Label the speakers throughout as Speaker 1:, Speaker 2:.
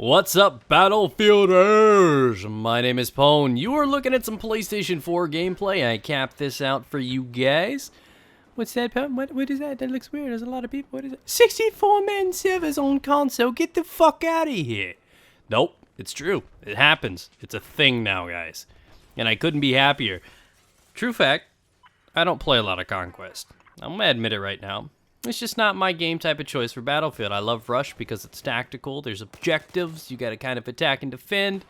Speaker 1: What's up, Battlefielders? My name is Pwn. You are looking at some PlayStation 4 gameplay. I capped this out for you guys. What's that, Pwn? What is that? That looks weird. There's a lot of people. What is it? 64-man servers on console. Get the fuck out of here. Nope, it's true. It happens. It's a thing now, guys. And I couldn't be happier. True fact, I don't play a lot of Conquest. I'm gonna admit it right now. It's just not my game type of choice for Battlefield. I love Rush because it's tactical. There's objectives. You got to kind of attack and defend.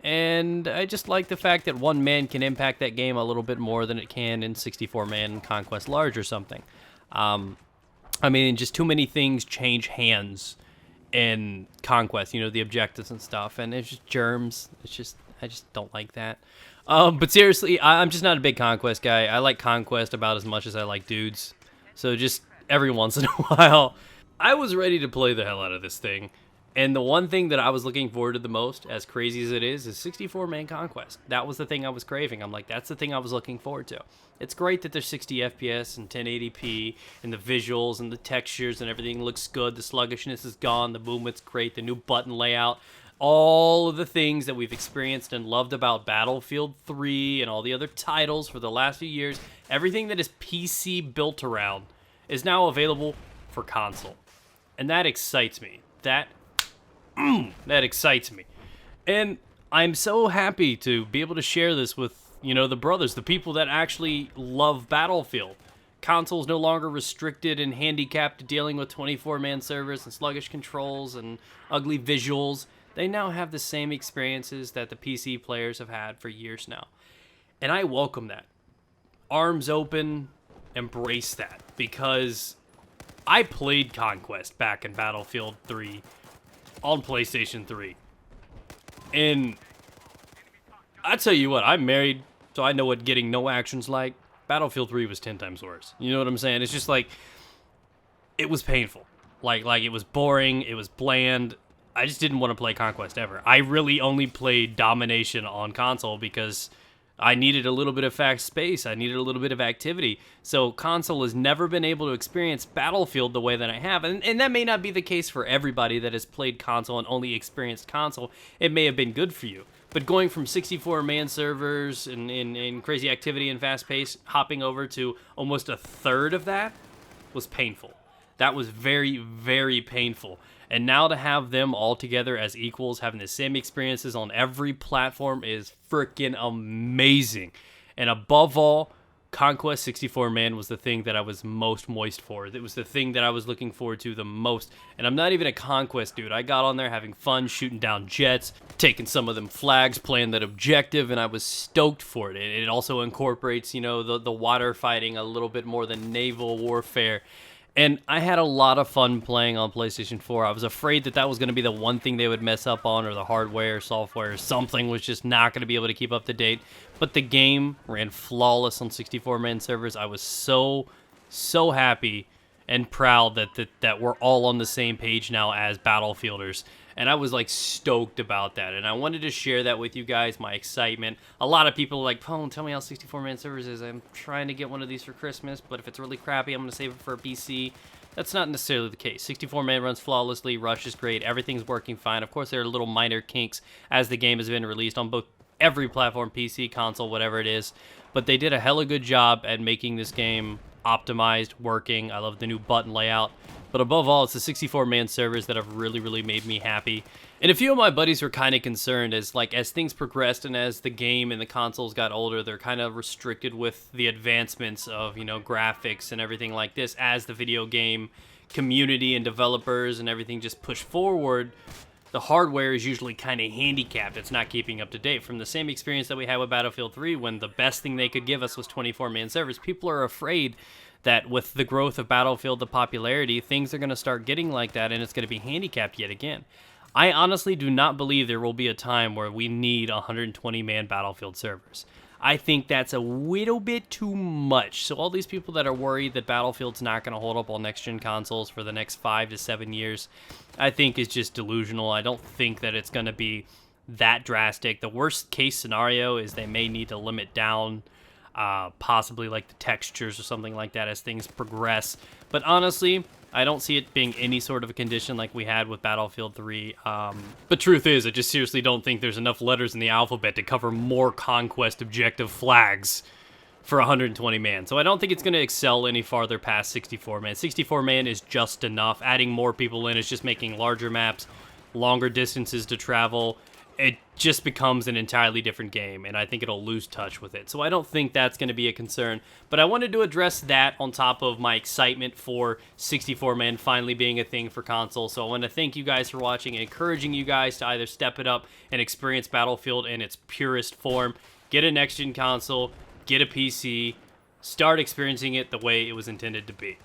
Speaker 1: And I just like the fact that one man can impact that game a little bit more than it can in 64-man Conquest Large or something. I mean, just too many things change hands in Conquest. You know, the objectives and stuff. And it's just germs. I just don't like that. But seriously, I'm just not a big Conquest guy. I like Conquest about as much as I like dudes. So just every once in a while, I was ready to play the hell out of this thing. And the one thing that I was looking forward to the most, as crazy as it is 64-man Conquest. That was the thing I was craving. I'm like, that's the thing I was looking forward to. It's great that there's 60 FPS and 1080p, and the visuals and the textures and everything looks good. The sluggishness is gone. The movement's great. The new button layout. All of the things that we've experienced and loved about Battlefield 3 and all the other titles for the last few years. Everything that is PC built around is now available for console. And that excites me. That excites me. And I'm so happy to be able to share this with, you know, the brothers, the people that actually love Battlefield. Console's no longer restricted and handicapped to dealing with 24-man servers and sluggish controls and ugly visuals. They now have the same experiences that the PC players have had for years now. And I welcome that. Arms open, embrace that, because I played Conquest back in Battlefield 3 on PlayStation 3. And I tell you what, I'm married, so I know what getting no action's like. Battlefield 3 was 10 times worse. You know what I'm saying? It's just like, it was painful. Like it was boring, it was bland. I just didn't want to play Conquest ever. I really only played Domination on console because I needed a little bit of fast space. I needed a little bit of activity. So console has never been able to experience Battlefield the way that I have. And that may not be the case for everybody that has played console and only experienced console. It may have been good for you. But going from 64-man servers and crazy activity and fast pace, hopping over to almost a third of that was painful. That was very, very painful. And now to have them all together as equals, having the same experiences on every platform is freaking amazing. And above all, Conquest 64-man was the thing that I was most moist for. It was the thing that I was looking forward to the most. And I'm not even a Conquest dude. I got on there having fun, shooting down jets, taking some of them flags, playing that objective, and I was stoked for it. It also incorporates, you know, the water fighting a little bit more than naval warfare. And I had a lot of fun playing on PlayStation 4. I was afraid that that was going to be the one thing they would mess up on, or the hardware, software, or something was just not going to be able to keep up to date. But the game ran flawless on 64-man servers. I was so happy and proud that we're all on the same page now as Battlefielders. And I was like stoked about that. And I wanted to share that with you guys, my excitement. A lot of people are like, Pwn, tell me how 64-man servers is. I'm trying to get one of these for Christmas, but if it's really crappy, I'm going to save it for a PC. That's not necessarily the case. 64-man runs flawlessly, Rush is great, everything's working fine. Of course, there are little minor kinks as the game has been released on both every platform, PC, console, whatever it is. But they did a hella good job at making this game optimized, working. I love the new button layout. But above all, it's the 64-man servers that have really, really made me happy. And a few of my buddies were kind of concerned as things progressed and as the game and the consoles got older, they're kind of restricted with the advancements of, you know, graphics and everything like this as the video game community and developers and everything just push forward. The hardware is usually kind of handicapped. It's not keeping up to date. From the same experience that we had with Battlefield 3, when the best thing they could give us was 24-man servers, people are afraid that with the growth of Battlefield, the popularity, things are going to start getting like that, and it's going to be handicapped yet again. I honestly do not believe there will be a time where we need 120-man Battlefield servers. I think that's a little bit too much. So all these people that are worried that Battlefield's not going to hold up on next-gen consoles for the next 5 to 7 years, I think is just delusional. I don't think that it's going to be that drastic. The worst case scenario is they may need to limit down possibly like the textures or something like that as things progress. But honestly, I don't see it being any sort of a condition like we had with Battlefield 3. But truth is, I just seriously don't think there's enough letters in the alphabet to cover more Conquest objective flags for 120 man. So I don't think it's going to excel any farther past 64 man. 64 man is just enough. Adding more people in is just making larger maps, longer distances to travel. It just becomes an entirely different game, and I think it'll lose touch with it. So I don't think that's going to be a concern, but I wanted to address that on top of my excitement for 64-man finally being a thing for console. So I want to thank you guys for watching and encouraging you guys to either step it up and experience Battlefield in its purest form, get a next-gen console, get a PC, start experiencing it the way it was intended to be.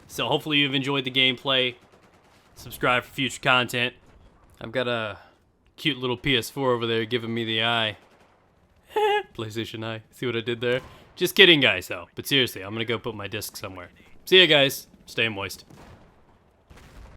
Speaker 1: So hopefully you've enjoyed the gameplay. Subscribe for future content. I've got a cute little PS4 over there giving me the eye. PlayStation Eye. See what I did there? Just kidding, guys, though. But seriously, I'm gonna go put my disc somewhere. See ya, guys. Stay moist.